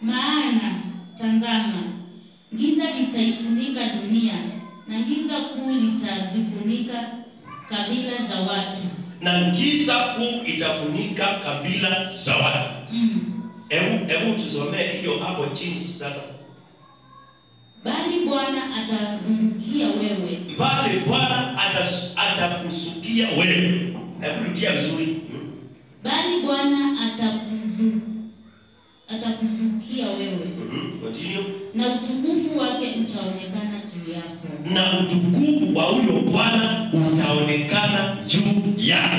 Maana tazama, giza litaifunika dunia, na giza kuu litazifunika kabila za watu. Na giza kuu itafunika kabila za watu. Hebu tusomee hiyo hapo chini sasa. Bali Bwana atazungukia wewe. Bali Bwana atakusukia wewe. Hebu rudia vizuri. Bali Bwana atakuzukia wewe. Continue. Na utukufu wake utaonekana juu yako. Na utukufu wa huyo Bwana utaonekana juu yako.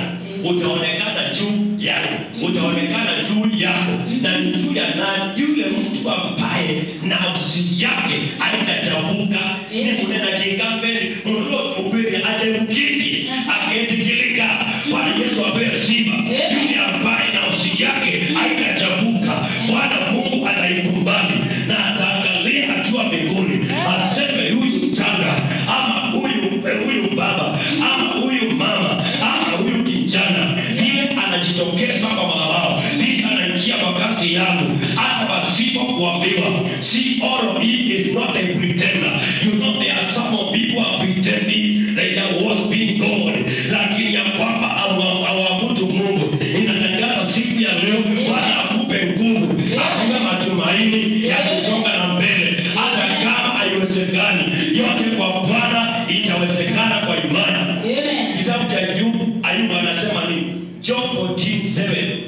Utaonekana juu yako. Utaonekana juu yako. Na juu ya nani? Yule mtu ambaye nafsi yake haitachafuka. Ni kunena kingambe mlo ukweli atemukiti aketikilika. Bwana Yesu apewe sifa. Yule ambaye nafsi yake haitachafuka, Bwana Mungu ataikumbali na ataangalia akiwa mbinguni, aseme huyu mtanga ama huyu baba ama huyu mama ama huyu kijana, ile anajitokeza kwa madhabahu, ile anaingia kwa kazi yangu hata pasipo kuambiwa. See, all of it is not a pretender. You know, there are some of people are pretending that they was being God, lakini ya kwamba hawabudu Mungu. Inatangaza siku ya leo, Bwana akupe nguvu, akupe matumaini ya kusonga na mbele, hata kama haiwezekani. Yote kwa Bwana itawezekana kwa imani. Amen. Kitabu cha Ayubu anasema nini? Job 14:7.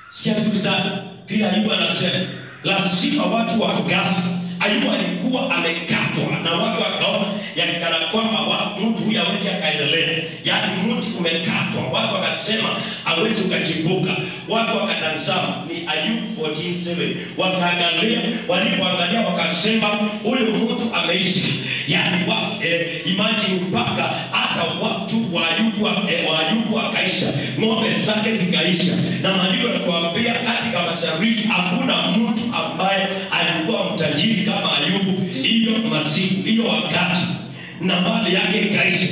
Sikia vizuri sana. Pia Ayubu anasema lazima watu wagasi. Ayubu alikuwa amekatwa na watu wakaona yakana kwamba mtu huyu hawezi akaendelea. Yaani mtu umekatwa, watu wakasema hawezi ukajibuka. Watu wakatazama, ni Ayubu 14:7. Wakaangalia, walipoangalia wakasema huyu mtu ameishi. Yaani imagine mpaka hata watu wa Ayubu wakaisha, ng'ombe zake zikaisha. Na maandiko yanatuambia katika mashariki hakuna mtu ambaye alikuwa mtajiri kama Ayubu hiyo masiku, hiyo wakati. Na mali yake ikaisha.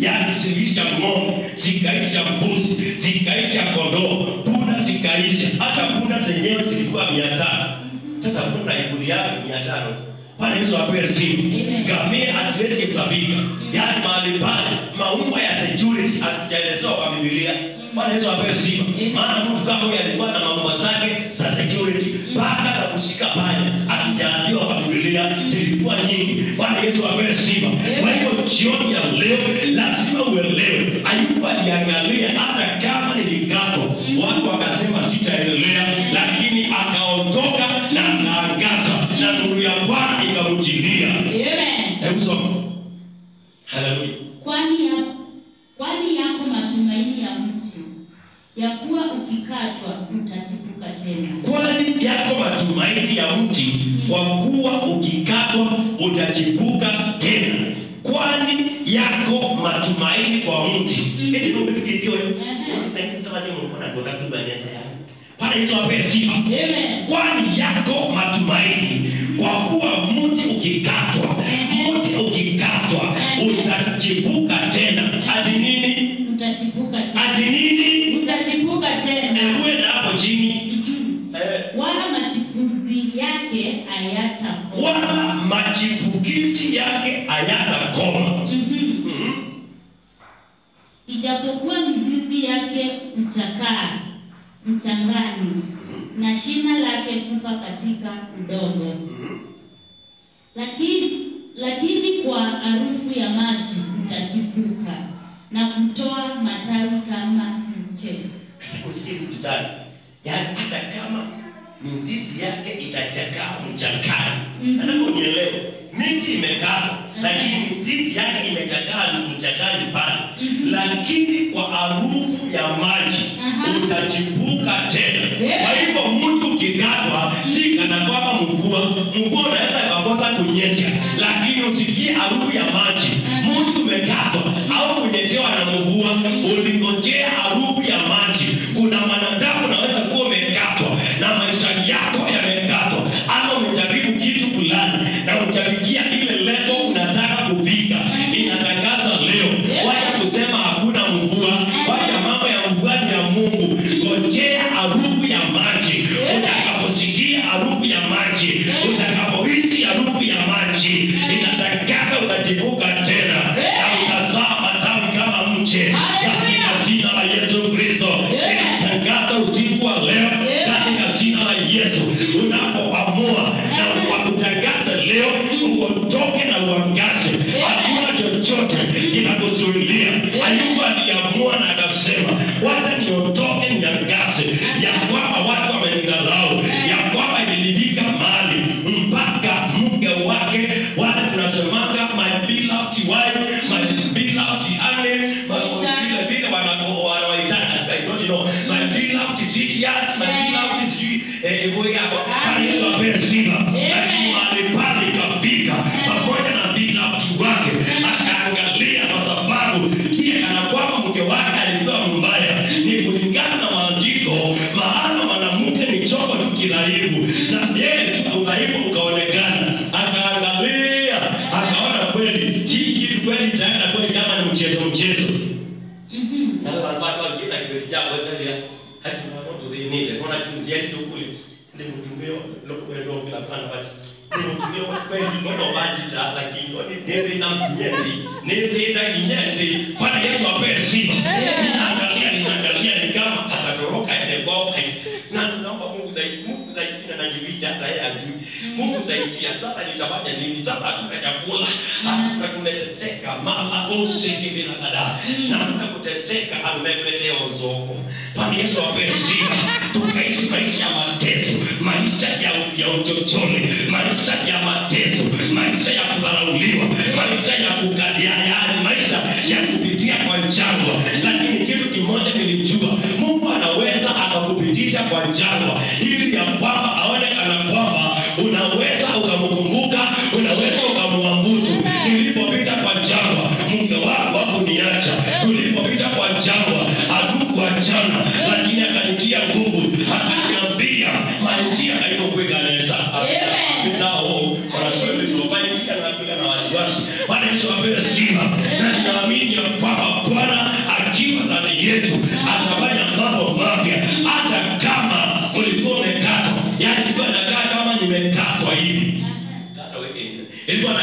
Yaani ziliisha ng'ombe, zikaisha mbuzi, zikaisha kondoo, punda zikaisha. Hata punda zenyewe zilikuwa 500. Sasa punda ikuli yake 500. Bwana Yesu apewe sifa. Ngamia asiwezi hesabika. Yaani mahali pale maumbo ya security hatujaelezewa kwa Biblia. Bwana Yesu apewe sifa. Maana mtu kama huyu alikuwa na maumbo zake za security, mpaka za kushika panya hatujaambiwa kwa Biblia, zilikuwa nyingi. Bwana Yesu apewe sifa. Kwa hiyo jioni ya leo lazima uelewe, Ayubu aliangalia hata kama nilikatwa, watu wakasema sitaendelea, lakini akaondoka na akaangaza na nuru ya Bwana ikamjilia. Amen. Hebu soma. Haleluya. Kwani yako matumaini ya mti, ya kuwa ukikatwa utachipuka tena. Kwani yako matumaini ya mti, kwa kuwa ukikatwa utachipuka tena. Kwani yako matumaini kwa mti. Eti ndio kizio. Sasa mtamaje Mungu anatoka kubanesa yani. Bwana Yesu apewe sifa. Amen. Kwani yako matumaini, kwa kuwa mti ukikatwa utachipuka tena. Ati nini? Utachipuka tena. Ati nini? Utachipuka tena. Wewe hapo chini. Wala machipukizi yake hayatakoma. Wala machipukizi yake hayatakoma. Ijapokuwa mizizi yake utakaa mchangani, na shina lake kufa katika udongo. Lakini kwa harufu ya maji utachipuka na kutoa matawi kama mche. Kusikia sana. Yaani hata kama mizizi yake itachakaa mchangani. Nataka unielewe. Miti imekatwa, lakini mizizi yake imechakaa mchangani pale. Lakini kwa harufu ya maji utachipuka tena. Kwa hivyo mtu ukikatwa si kana kwamba mvua unaweza kukosa kunyesha, lakini usikie harufu ya maji. Mtu umekatwa au kunyeshewa na mvua, ulingojea harufu ya maji. Kuna wanadamu unaweza kuwa umekatwa na maisha yako yamekatwa, ama umejaribu kitu fulani na ujafikia ile lengo unataka kufika. Inatangaza leo, wacha kusema hakuna mvua, wacha mambo ya mvua ni ya Mungu. Ngojea harufu ya maji. Utakaposikia usiku wa leo katika jina la Yesu. Unapoamua na kutangaza leo uondoke na uangaze, hakuna chochote kinakuzuilia. Ayubu aliamua na akasema, wacha niondoke niangaze, ya kwamba watu wamenidharau, ya kwamba nilifika mahali mpaka mke wake, wale tunasemanga my beloved wife, my beloved honey, vile wanawaitana, I don't know, my beloved sweetheart, my beloved boy yako, kwa Yesu apewe sifa. Lakini alipali kapika pamoja na beloved wake, akaangalia kwa sababu kile kana kwamba mke wake alikuwa mbaya, ni kulingana na maandiko, maana mwanamke ni chombo tu kidhaifu, na yeye tu udhaifu ukaonekana. Akaangalia akaona kweli hii kitu kweli itaenda kweli kama ni mchezo. Na watu wengine akimetia wezalia hadi watu dhini ndio na kizi yetu kule ndio mtumio leo bila pana basi ndio mtumio kweli mbona basi ta lakini ndio na mnyendi Bwana Yesu apewe sifa. Ninaangalia ni kama atatoroka ile boka na naomba Mungu zaidi na najivija hata yeye ajui. Mungu zaidi sasa nitafanya nini? Sasa hatuna chakula, hatuna, tumeteseka mama usiki bila kada na tunakuteseka, ametuletea uzoko. Bwana Yesu apewe sifa. Tukaishi maisha ya mateso, maisha ya uchochole, maisha ya mateso, maisha ya kudharauliwa, maisha ya kukadiana, maisha ya kupitia kwa jangwa. Lakini kitu kimoja nilijua, Mungu anaweza akakupitisha kwa jangwa ili ya kwamba aone kana kwamba unaweza ukamkumbuka, unaweza ukamwabudu. Nilipopita kwa jangwa, mke wako hakuniacha. Tulipopita kwa jangwa, hakukuachana, lakini akanitia nguvu, akaniambia maitia haikokuweka nesa. Mitao wanasema tulobainikia na pika na wasiwasi. Bwana Yesu apewe sifa. Na ninaamini ya kwamba Bwana akiwa ndani yetu